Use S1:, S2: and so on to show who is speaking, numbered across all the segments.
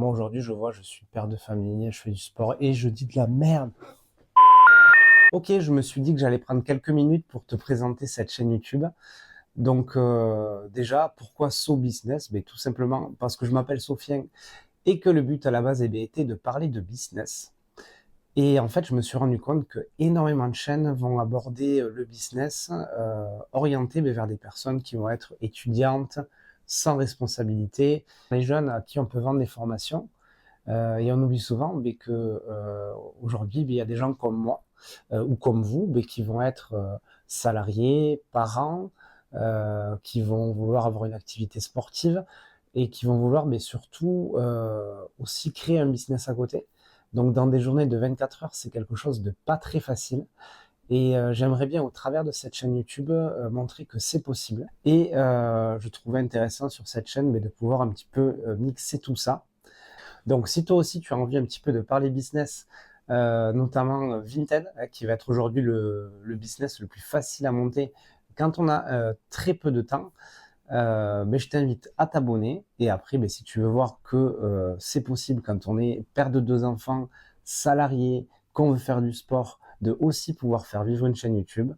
S1: moi aujourd'hui, je suis père de famille, je fais du sport et je dis de la merde. Ok, je me suis dit que j'allais prendre quelques minutes pour te présenter cette chaîne YouTube. Donc déjà, pourquoi So Business? Ben, tout simplement parce que je m'appelle Sophien et que le but à la base était de parler de business. Et en fait, je me suis rendu compte que énormément de chaînes vont aborder le business orienté vers des personnes qui vont être étudiantes, sans responsabilité, les jeunes à qui on peut vendre des formations. Et on oublie souvent que aujourd'hui, il y a des gens comme moi ou comme vous qui vont être salariés, parents, qui vont vouloir avoir une activité sportive et qui vont vouloir surtout aussi créer un business à côté. Donc dans des journées de 24 heures, c'est quelque chose de pas très facile. Et j'aimerais bien, au travers de cette chaîne YouTube, montrer que c'est possible. Et je trouvais intéressant sur cette chaîne de pouvoir un petit peu mixer tout ça. Donc, si toi aussi tu as envie un petit peu de parler business, notamment Vinted, qui va être aujourd'hui le business le plus facile à monter quand on a très peu de temps, je t'invite à t'abonner. Et après, si tu veux voir que c'est possible quand on est père de deux enfants, salarié, qu'on veut faire du sport, de aussi pouvoir faire vivre une chaîne YouTube,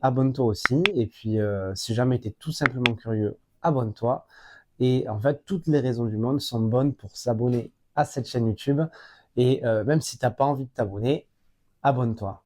S1: abonne-toi aussi. Et puis, si jamais tu es tout simplement curieux, abonne-toi. Et en fait, toutes les raisons du monde sont bonnes pour s'abonner à cette chaîne YouTube. Et même si tu n'as pas envie de t'abonner, abonne-toi.